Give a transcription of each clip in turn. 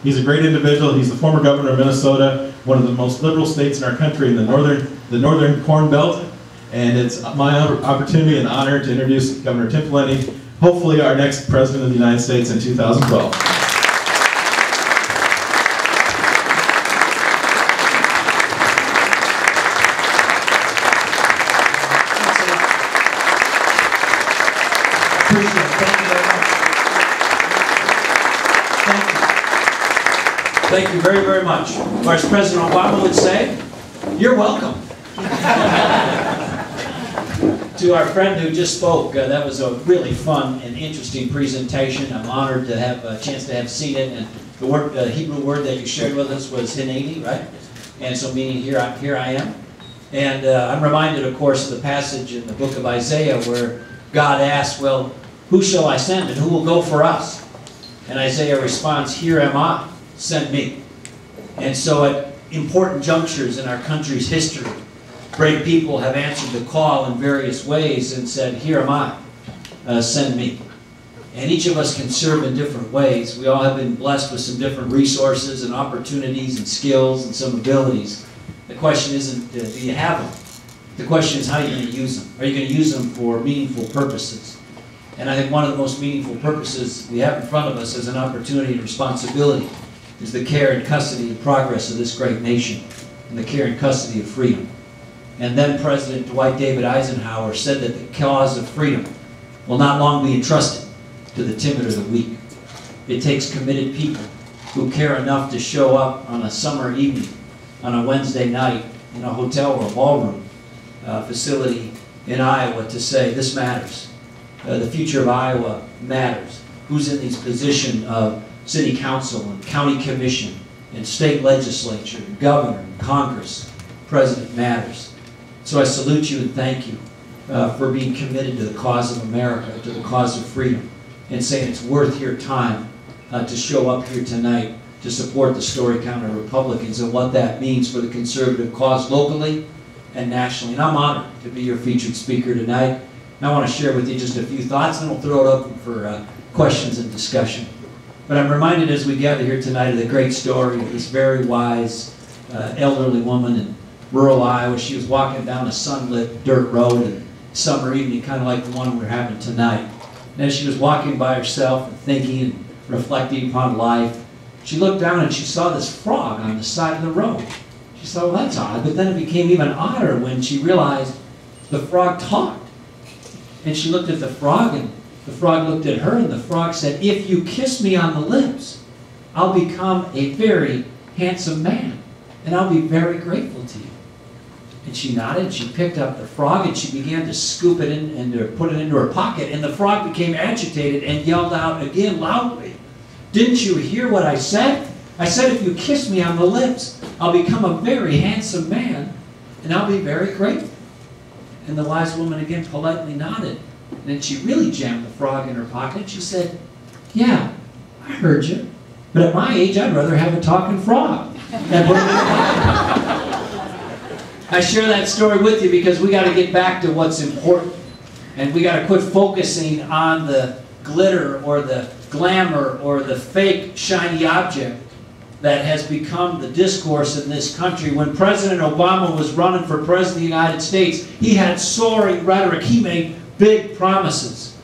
He's a great individual. He's the former governor of Minnesota, one of the most liberal states in our country in the northern Corn Belt. And it's my opportunity and honor to introduce Governor Tim Pawlenty, hopefully our next President of the United States in 2012. Thank you very, very much. Or as President Obama would say, you're welcome. To our friend who just spoke, that was a really fun and interesting presentation. I'm honored to have a chance to have seen it. And the Hebrew word that you shared with us was hineni, right? And so meaning here I am. And I'm reminded, of course, of the passage in the book of Isaiah where God asks, well, who shall I send and who will go for us? And Isaiah responds, here am I. Send me. And so at important junctures in our country's history, brave people have answered the call in various ways and said, here am I, send me. And each of us can serve in different ways. We all have been blessed with some different resources and opportunities and skills and some abilities. The question isn't, do you have them? The question is, how are you going to use them? Are you going to use them for meaningful purposes? And I think one of the most meaningful purposes we have in front of us as an opportunity and responsibility is the care and custody and progress of this great nation and the care and custody of freedom. And then President Dwight David Eisenhower said that the cause of freedom will not long be entrusted to the timid or the weak. It takes committed people who care enough to show up on a summer evening, on a Wednesday night, in a hotel or a ballroom facility in Iowa to say, this matters. The future of Iowa matters. Who's in these positions of city council and county commission and state legislature and governor and Congress? President matters. So I salute you and thank you for being committed to the cause of America, to the cause of freedom, and saying it's worth your time to show up here tonight to support the Story County Republicans and what that means for the conservative cause locally and nationally. And I'm honored to be your featured speaker tonight. And I want to share with you just a few thoughts, and then we'll throw it open for questions and discussion. But I'm reminded as we gather here tonight of the great story of this very wise elderly woman in rural Iowa. She was walking down a sunlit dirt road in summer evening, kind of like the one we're having tonight. And as she was walking by herself and thinking and reflecting upon life, she looked down and she saw this frog on the side of the road. She thought, well, that's odd. But then it became even odder when she realized the frog talked. And she looked at the frog, and the frog looked at her, and the frog said, if you kiss me on the lips, I'll become a very handsome man, and I'll be very grateful to you. And she nodded, she picked up the frog, and she began to scoop it in and to put it into her pocket, and the frog became agitated and yelled out again loudly, didn't you hear what I said? I said if you kiss me on the lips, I'll become a very handsome man, and I'll be very grateful. And the wise woman again politely nodded. And then she really jammed the frog in her pocket. She said, yeah, I heard you. But at my age, I'd rather have a talking frog. I share that story with you because we got to get back to what's important. And we got to quit focusing on the glitter or the glamour or the fake shiny object that has become the discourse in this country. When President Obama was running for President of the United States, he had soaring rhetoric. He made big promises.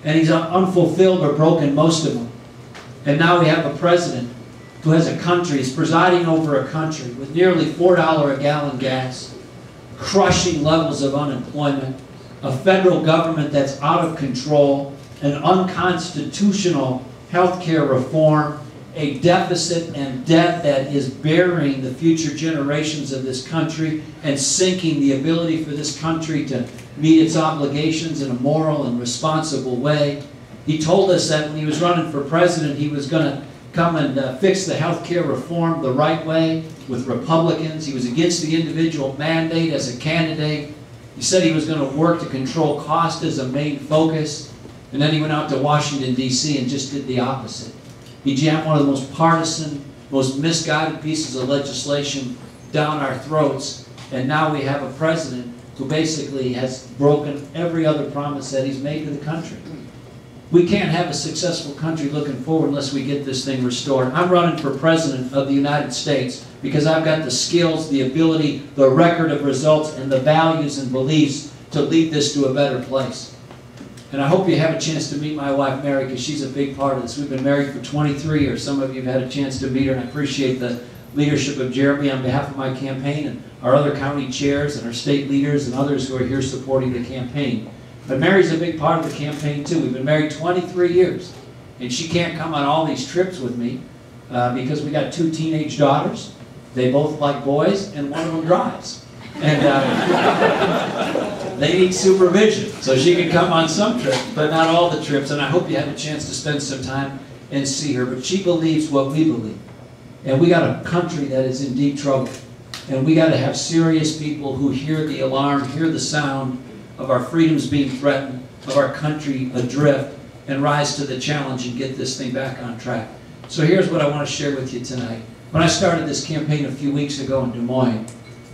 And he's unfulfilled or broken most of them. And now we have a president who has a country, is presiding over a country with nearly $4 a gallon gas, crushing levels of unemployment, a federal government that's out of control, an unconstitutional health care reform, a deficit and debt that is burying the future generations of this country and sinking the ability for this country to meet its obligations in a moral and responsible way. He told us that when he was running for president, he was going to come and fix the health care reform the right way with Republicans. He was against the individual mandate as a candidate. He said he was going to work to control cost as a main focus. And then he went out to Washington, D.C. and just did the opposite. He jammed one of the most partisan, most misguided pieces of legislation down our throats. And now we have a president who basically has broken every other promise that he's made to the country. We can't have a successful country looking forward unless we get this thing restored. I'm running for President of the United States because I've got the skills, the ability, the record of results, and the values and beliefs to lead this to a better place. And I hope you have a chance to meet my wife, Mary, because she's a big part of this. We've been married for 23 years. Some of you have had a chance to meet her, and I appreciate the leadership of Jeremy on behalf of my campaign and our other county chairs and our state leaders and others who are here supporting the campaign. But Mary's a big part of the campaign too. We've been married 23 years. And she can't come on all these trips with me because we got 2 teenage daughters. They both like boys and one of them drives. And they need supervision. So she can come on some trips, but not all the trips. And I hope you have a chance to spend some time and see her. But she believes what we believe. And we got a country that is in deep trouble. And we got to have serious people who hear the alarm, hear the sound of our freedoms being threatened, of our country adrift, and rise to the challenge and get this thing back on track. So here's what I want to share with you tonight. When I started this campaign a few weeks ago in Des Moines,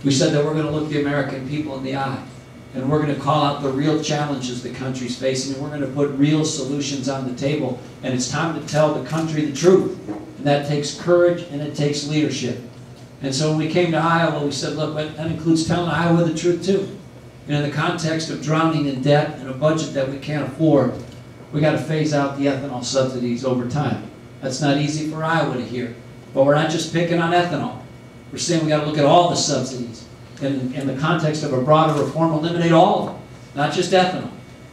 we said that we're going to look the American people in the eye, and we're going to call out the real challenges the country's facing, and we're going to put real solutions on the table, and it's time to tell the country the truth. And that takes courage and it takes leadership. And so when we came to Iowa, we said, look, that includes telling Iowa the truth too. And in the context of drowning in debt and a budget that we can't afford, we got to phase out the ethanol subsidies over time. That's not easy for Iowa to hear. But we're not just picking on ethanol. We're saying we got to look at all the subsidies. And in the context of a broader reform, eliminate all of them, not just ethanol.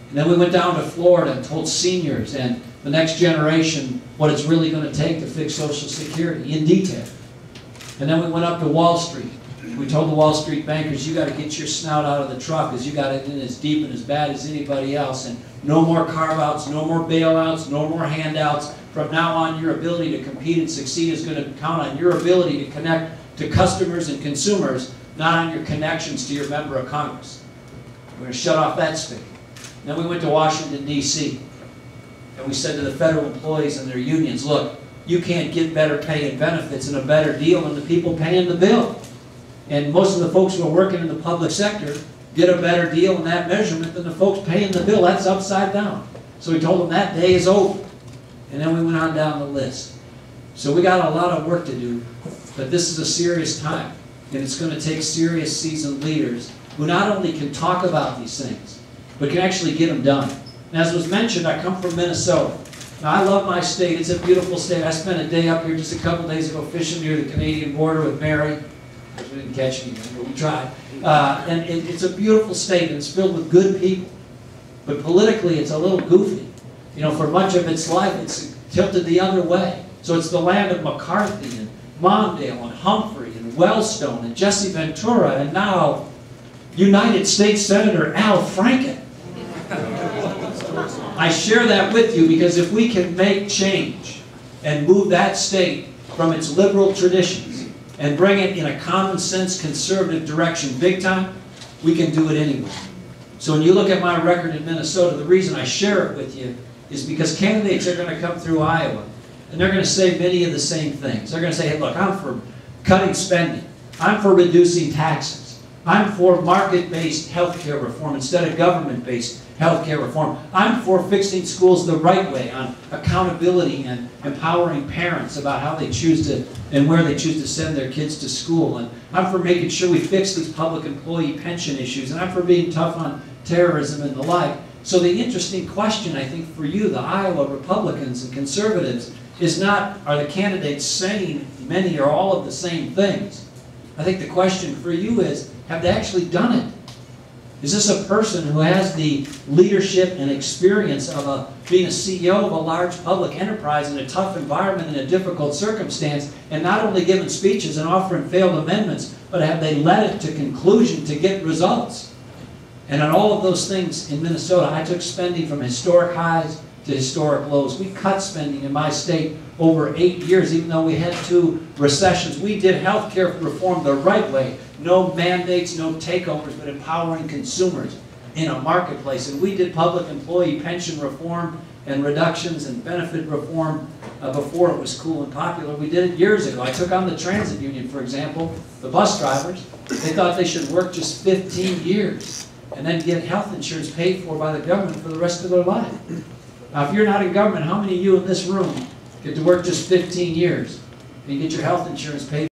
And then we went down to Florida and told seniors and the next generation what it's really going to take to fix Social Security in detail. And then we went up to Wall Street. We told the Wall Street bankers, you got to get your snout out of the truck because you got it in as deep and as bad as anybody else. And no more carve-outs, no more bailouts, no more handouts. From now on, your ability to compete and succeed is going to count on your ability to connect to customers and consumers, not on your connections to your member of Congress. We're going to shut off that spigot. Then we went to Washington, D.C. And we said to the federal employees and their unions, look, you can't get better pay and benefits and a better deal than the people paying the bill. And most of the folks who are working in the public sector get a better deal in that measurement than the folks paying the bill. That's upside down. So we told them that day is over. And then we went on down the list. So we got a lot of work to do, but this is a serious time. And it's going to take serious seasoned leaders who not only can talk about these things, but can actually get them done. And as was mentioned, I come from Minnesota. Now, I love my state. It's a beautiful state. I spent a day up here just a couple days ago fishing near the Canadian border with Mary. We didn't catch anything, but we tried. And it's a beautiful state, and it's filled with good people. But politically, it's a little goofy. You know, for much of its life, it's tilted the other way. So it's the land of McCarthy and Mondale and Humphrey and Wellstone and Jesse Ventura and now United States Senator Al Franken. I share that with you because if we can make change and move that state from its liberal traditions and bring it in a common sense conservative direction big time, we can do it anyway. So when you look at my record in Minnesota, the reason I share it with you is because candidates are going to come through Iowa and they're going to say many of the same things. They're going to say, hey, look, I'm for cutting spending. I'm for reducing taxes. I'm for market-based health care reform instead of government-based health care reform. I'm for fixing schools the right way on accountability and empowering parents about how they choose to and where they choose to send their kids to school. And I'm for making sure we fix these public employee pension issues. And I'm for being tough on terrorism and the like. So the interesting question, I think, for you, the Iowa Republicans and conservatives, is not, are the candidates saying many or all of the same things? I think the question for you is, have they actually done it? Is this a person who has the leadership and experience of being a CEO of a large public enterprise in a tough environment in a difficult circumstance, and not only giving speeches and offering failed amendments, but have they led it to conclusion to get results? And on all of those things in Minnesota, I took spending from historic highs to historic lows. We cut spending in my state over 8 years, even though we had 2 recessions. We did health care reform the right way. No mandates, no takeovers, but empowering consumers in a marketplace. And we did public employee pension reform and reductions and benefit reform before it was cool and popular. We did it years ago. I took on the transit union, for example, the bus drivers. They thought they should work just 15 years and then get health insurance paid for by the government for the rest of their life. Now, if you're not in government, how many of you in this room get to work just 15 years and get your health insurance paid